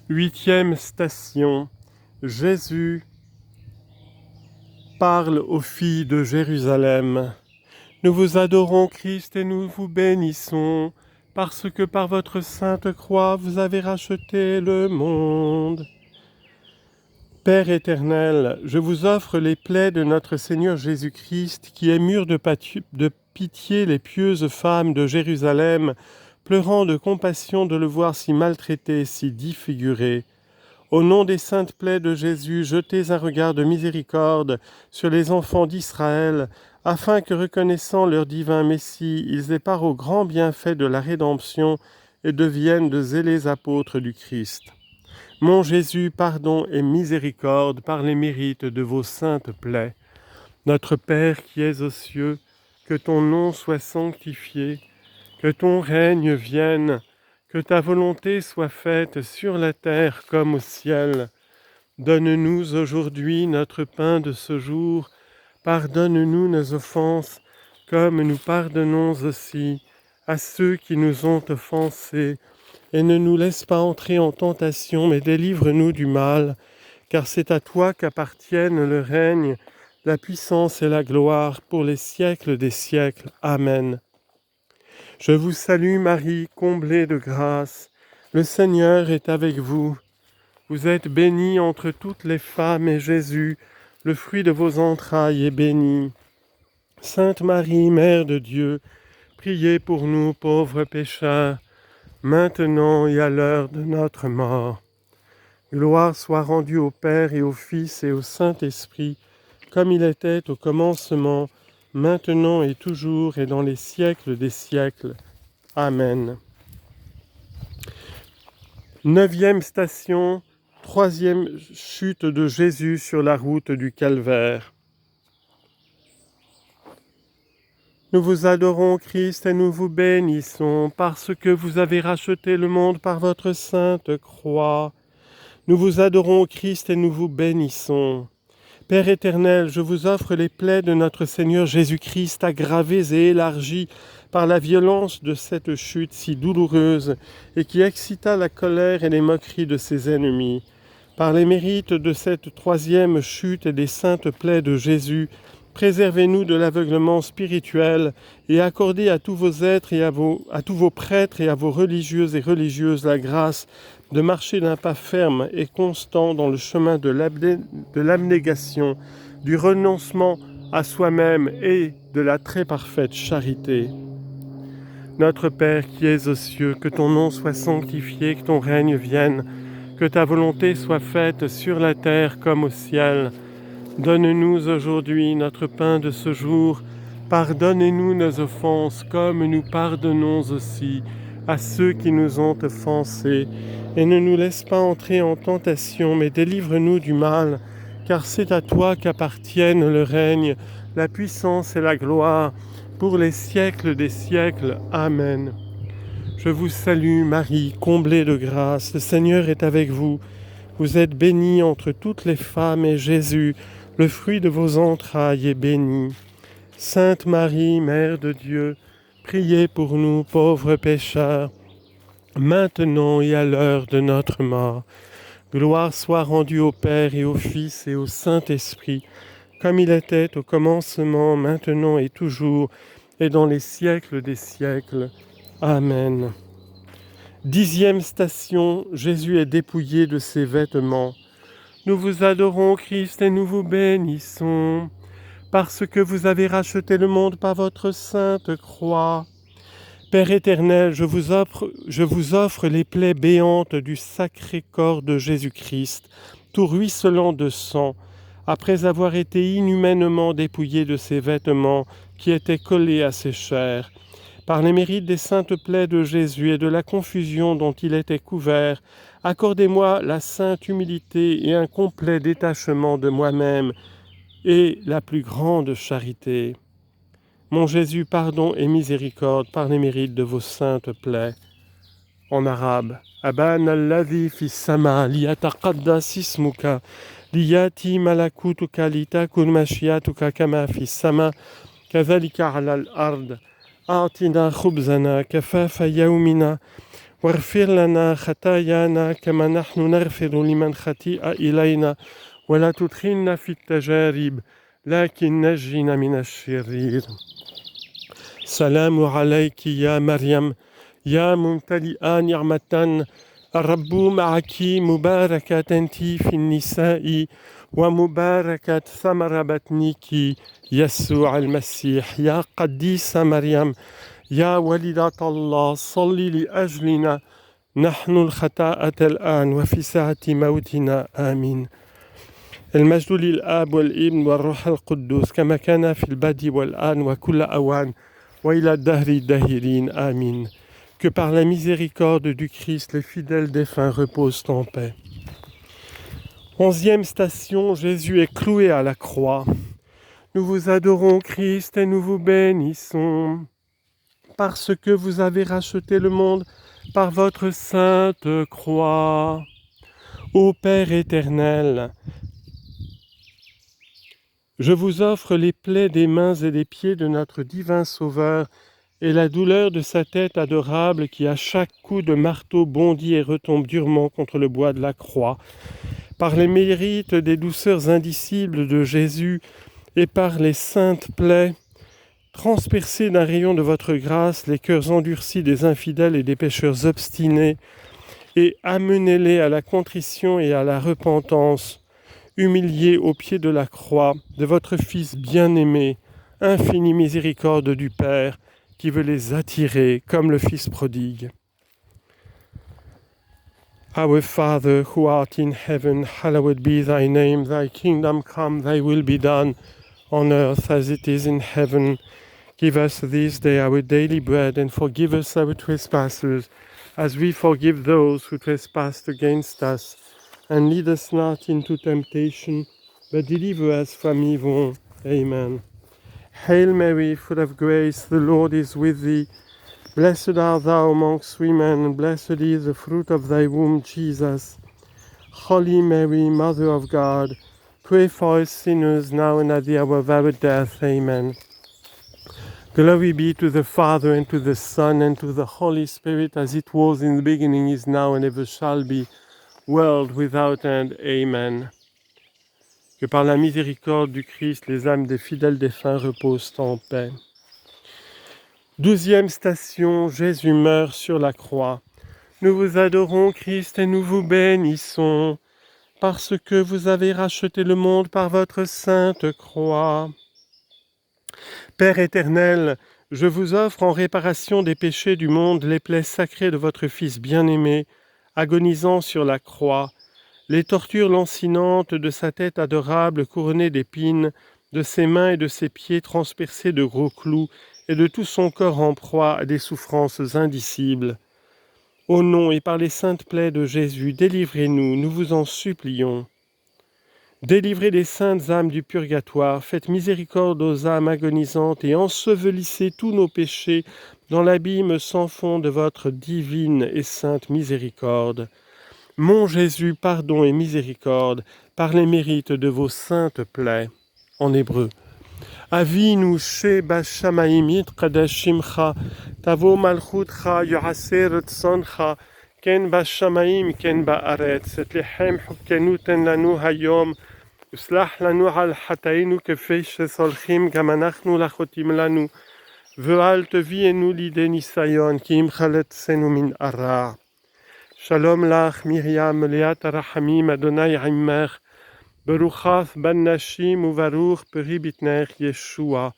Huitième station. Jésus parle aux filles de Jérusalem. Nous vous adorons, Christ, et nous vous bénissons, parce que par votre sainte croix, vous avez racheté le monde. Père éternel, je vous offre les plaies de notre Seigneur Jésus-Christ, qui émure de pitié les pieuses femmes de Jérusalem, pleurant de compassion de le voir si maltraité, si défiguré. Au nom des saintes plaies de Jésus, jetez un regard de miséricorde sur les enfants d'Israël, afin que, reconnaissant leur divin Messie, ils aient part au grand bienfait de la rédemption et deviennent de zélés apôtres du Christ. Mon Jésus, pardon et miséricorde par les mérites de vos saintes plaies. Notre Père qui es aux cieux, que ton nom soit sanctifié, que ton règne vienne, que ta volonté soit faite sur la terre comme au ciel. Donne-nous aujourd'hui notre pain de ce jour. Pardonne-nous nos offenses, comme nous pardonnons aussi à ceux qui nous ont offensés. Et ne nous laisse pas entrer en tentation, mais délivre-nous du mal, car c'est à toi qu'appartiennent le règne, la puissance et la gloire pour les siècles des siècles. Amen. Je vous salue Marie, comblée de grâce. Le Seigneur est avec vous. Vous êtes bénie entre toutes les femmes, et Jésus, le fruit de vos entrailles, est béni. Sainte Marie, Mère de Dieu, priez pour nous pauvres pécheurs, maintenant et à l'heure de notre mort. Gloire soit rendue au Père et au Fils et au Saint-Esprit, comme il était au commencement, maintenant et toujours et dans les siècles des siècles. Amen. Neuvième station, troisième chute de Jésus sur la route du Calvaire. Nous vous adorons, Christ, et nous vous bénissons, parce que vous avez racheté le monde par votre sainte croix. Nous vous adorons, Christ, et nous vous bénissons. Père éternel, je vous offre les plaies de notre Seigneur Jésus-Christ, aggravées et élargies par la violence de cette chute si douloureuse et qui excita la colère et les moqueries de ses ennemis. Par les mérites de cette troisième chute et des saintes plaies de Jésus, préservez-nous de l'aveuglement spirituel et accordez à tous vos êtres et à tous vos prêtres et à vos religieux et religieuses la grâce de marcher d'un pas ferme et constant dans le chemin de l'abnégation, du renoncement à soi-même et de la très parfaite charité. Notre Père qui es aux cieux, que ton nom soit sanctifié, que ton règne vienne, que ta volonté soit faite sur la terre comme au ciel. Donne-nous aujourd'hui notre pain de ce jour. Pardonne-nous nos offenses, comme nous pardonnons aussi à ceux qui nous ont offensés. Et ne nous laisse pas entrer en tentation, mais délivre-nous du mal, car c'est à toi qu'appartiennent le règne, la puissance et la gloire, pour les siècles des siècles. Amen. Je vous salue Marie, comblée de grâce, le Seigneur est avec vous. Vous êtes bénie entre toutes les femmes, et Jésus, le fruit de vos entrailles, est béni. Sainte Marie, Mère de Dieu, priez pour nous pauvres pécheurs, maintenant et à l'heure de notre mort. Gloire soit rendue au Père et au Fils et au Saint-Esprit, comme il était au commencement, maintenant et toujours, et dans les siècles des siècles. Amen. Dixième station, Jésus est dépouillé de ses vêtements. Nous vous adorons, Christ, et nous vous bénissons, parce que vous avez racheté le monde par votre sainte croix. Père éternel, je vous offre les plaies béantes du sacré corps de Jésus-Christ, tout ruisselant de sang, après avoir été inhumainement dépouillé de ses vêtements qui étaient collés à ses chairs. Par les mérites des saintes plaies de Jésus et de la confusion dont il était couvert, accordez-moi la sainte humilité et un complet détachement de moi-même et la plus grande charité. Mon Jésus, pardon et miséricorde par les mérites de vos saintes plaies. En arabe, Abana alladhi fi sama liyataqaddas ismuka liyati malakutuka litakun mashiatuka kama fi sama kadhalika ala al-ard. أعطنا خبزنا كفاف يومنا واغفر لنا خطايانا كما نحن نغفر لمن خطئ إلينا ولا تدخلنا في التجارب لكن نجنا من الشرير. سلام عليك يا مريم يا ممتلئة نعمة الرب معك مباركة أنت في النساء ومباركة ثمر بطنك يسوع المسيح. يا قديسة مريم يا والدة الله صلي لأجلنا نحن الخطاة الآن وفي ساعة موتنا آمين. المجد للآب والابن والروح القدس كما كان في البدء والآن وكل أوان وإلى الدهر الداهرين آمين. Que par la miséricorde du Christ, les fidèles défunts reposent en paix. 11e station, Jésus est cloué à la croix. Nous vous adorons, Christ, et nous vous bénissons, parce que vous avez racheté le monde par votre sainte croix. Ô Père éternel, je vous offre les plaies des mains et des pieds de notre divin Sauveur, et la douleur de sa tête adorable qui à chaque coup de marteau bondit et retombe durement contre le bois de la croix. Par les mérites des douceurs indicibles de Jésus et par les saintes plaies, transpercez d'un rayon de votre grâce les cœurs endurcis des infidèles et des pécheurs obstinés, et amenez-les à la contrition et à la repentance, humiliés au pied de la croix de votre Fils bien-aimé, infinie miséricorde du Père, qui veut les attirer comme le Fils prodigue. Our Father, who art in heaven, hallowed be thy name. Thy kingdom come, thy will be done, on earth as it is in heaven. Give us this day our daily bread, and forgive us our trespasses, as we forgive those who trespass against us. And lead us not into temptation, but deliver us from evil. Amen. Hail Mary, full of grace, the Lord is with thee. Blessed art thou amongst women, and blessed is the fruit of thy womb, Jesus. Holy Mary, Mother of God, pray for us sinners now and at the hour of our death. Amen. Glory be to the Father, and to the Son, and to the Holy Spirit, as it was in the beginning, is now, and ever shall be, world without end. Amen. Que par la miséricorde du Christ, les âmes des fidèles défunts reposent en paix. 12e station, Jésus meurt sur la croix. Nous vous adorons, Christ, et nous vous bénissons, parce que vous avez racheté le monde par votre sainte croix. Père éternel, je vous offre en réparation des péchés du monde les plaies sacrées de votre Fils bien-aimé, agonisant sur la croix, les tortures lancinantes de sa tête adorable couronnée d'épines, de ses mains et de ses pieds transpercés de gros clous, et de tout son corps en proie à des souffrances indicibles. Au nom et par les saintes plaies de Jésus, délivrez-nous, nous vous en supplions. Délivrez les saintes âmes du purgatoire, faites miséricorde aux âmes agonisantes et ensevelissez tous nos péchés dans l'abîme sans fond de votre divine et sainte miséricorde. Mon Jésus, pardon et miséricorde, par les mérites de vos saintes plaies. En hébreu. Avinu sheba shamayim yitqadash shimcha, tavo malchutcha ya'aser ratzoncha, ken bashamayim ken ba'aretz, et lechem hukenu ten lanu hayom, uslach lanu al hatainu kefei shesolchim gam anachnu lachotim lanu, ve'al tevienu lide nisayon ki imcha letzenu min ara. Shalom lach Miriam leat arachamim Adonai immer, Beruchas ben Nashim uvaruch peribitner Yeshua.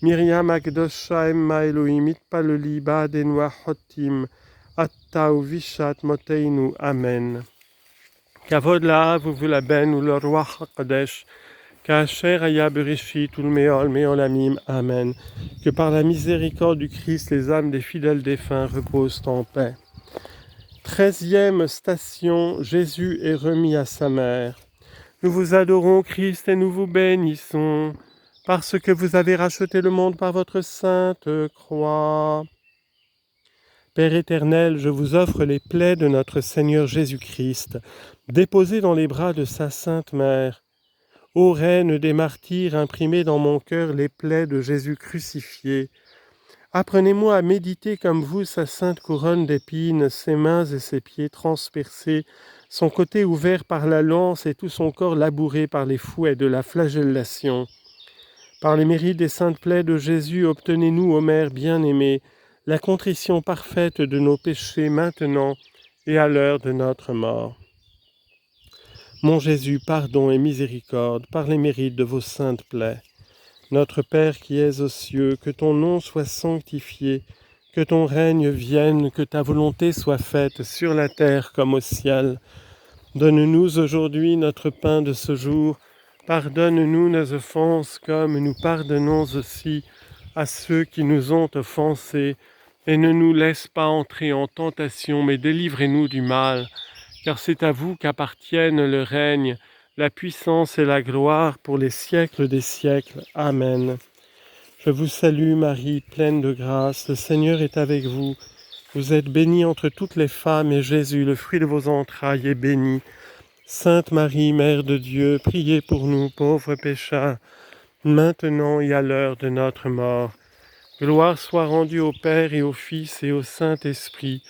Miriam akdosha emma Elohim itpaleli ba'adenu achotim, atta uvishat moteinu. Amen. Kavod la'av uvula ben ule ruach hakodesh, ka'asher haya bereshit ulmeol meolamim. Amen. Que par la miséricorde du Christ, les âmes des fidèles défunts reposent en paix. 13e station, Jésus est remis à sa mère. Nous vous adorons, Christ, et nous vous bénissons, parce que vous avez racheté le monde par votre sainte croix. Père éternel, je vous offre les plaies de notre Seigneur Jésus-Christ, déposées dans les bras de sa sainte mère. Ô Reine des martyrs, imprimez dans mon cœur les plaies de Jésus crucifié. Apprenez-moi à méditer comme vous sa sainte couronne d'épines, ses mains et ses pieds transpercés, son côté ouvert par la lance et tout son corps labouré par les fouets de la flagellation. Par les mérites des saintes plaies de Jésus, obtenez-nous, ô Mère bien-aimée, la contrition parfaite de nos péchés maintenant et à l'heure de notre mort. Mon Jésus, pardon et miséricorde, par les mérites de vos saintes plaies. Notre Père qui es aux cieux, que ton nom soit sanctifié, que ton règne vienne, que ta volonté soit faite sur la terre comme au ciel. Donne-nous aujourd'hui notre pain de ce jour. Pardonne-nous nos offenses comme nous pardonnons aussi à ceux qui nous ont offensés. Et ne nous laisse pas entrer en tentation, mais délivrez-nous du mal. Car c'est à vous qu'appartiennent le règne, la puissance et la gloire pour les siècles des siècles. Amen. Je vous salue Marie, pleine de grâce, le Seigneur est avec vous. Vous êtes bénie entre toutes les femmes, et Jésus, le fruit de vos entrailles, est béni. Sainte Marie, Mère de Dieu, priez pour nous pauvres pécheurs, maintenant et à l'heure de notre mort. Gloire soit rendue au Père et au Fils et au Saint-Esprit,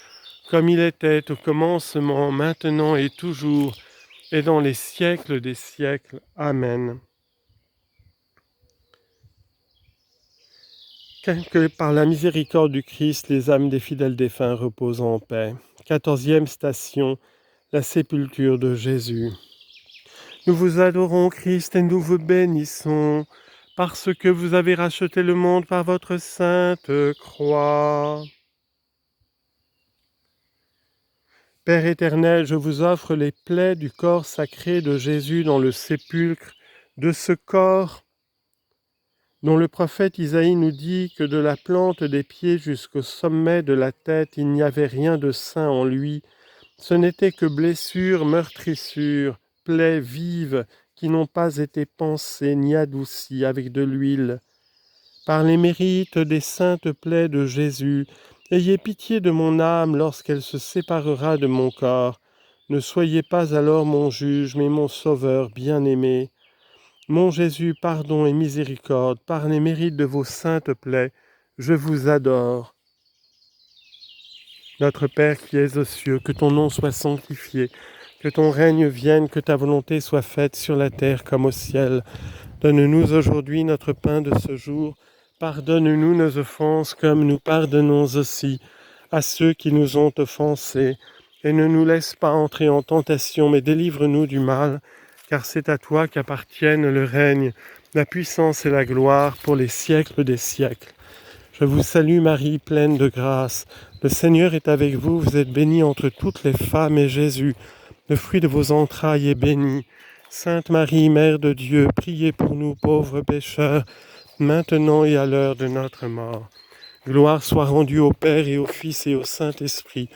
comme il était au commencement, maintenant et toujours, et dans les siècles des siècles. Amen. Que par la miséricorde du Christ, les âmes des fidèles défunts reposent en paix. 14e station, la sépulture de Jésus. Nous vous adorons, Christ, et nous vous bénissons, parce que vous avez racheté le monde par votre sainte croix. Père éternel, je vous offre les plaies du corps sacré de Jésus dans le sépulcre, de ce corps dont le prophète Isaïe nous dit que de la plante des pieds jusqu'au sommet de la tête, il n'y avait rien de saint en lui. Ce n'était que blessures, meurtrissures, plaies vives qui n'ont pas été pansées ni adoucies avec de l'huile. Par les mérites des saintes plaies de Jésus, ayez pitié de mon âme lorsqu'elle se séparera de mon corps. Ne soyez pas alors mon juge, mais mon sauveur bien-aimé. Mon Jésus, pardon et miséricorde, par les mérites de vos saintes plaies, je vous adore. Notre Père qui es aux cieux, que ton nom soit sanctifié, que ton règne vienne, que ta volonté soit faite sur la terre comme au ciel. Donne-nous aujourd'hui notre pain de ce jour. Pardonne-nous nos offenses comme nous pardonnons aussi à ceux qui nous ont offensés. Et ne nous laisse pas entrer en tentation, mais délivre-nous du mal, car c'est à toi qu'appartiennent le règne, la puissance et la gloire pour les siècles des siècles. Je vous salue Marie, pleine de grâce. Le Seigneur est avec vous, vous êtes bénie entre toutes les femmes, et Jésus, le fruit de vos entrailles, est béni. Sainte Marie, Mère de Dieu, priez pour nous pauvres pécheurs, maintenant et à l'heure de notre mort. Gloire soit rendue au Père et au Fils et au Saint-Esprit,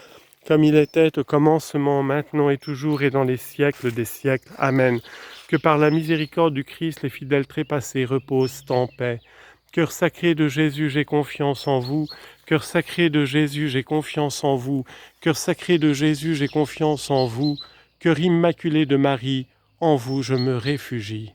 comme il était au commencement, maintenant et toujours, et dans les siècles des siècles. Amen. Que par la miséricorde du Christ, les fidèles trépassés reposent en paix. Cœur sacré de Jésus, j'ai confiance en vous. Cœur sacré de Jésus, j'ai confiance en vous. Cœur sacré de Jésus, j'ai confiance en vous. Cœur immaculé de Marie, en vous je me réfugie.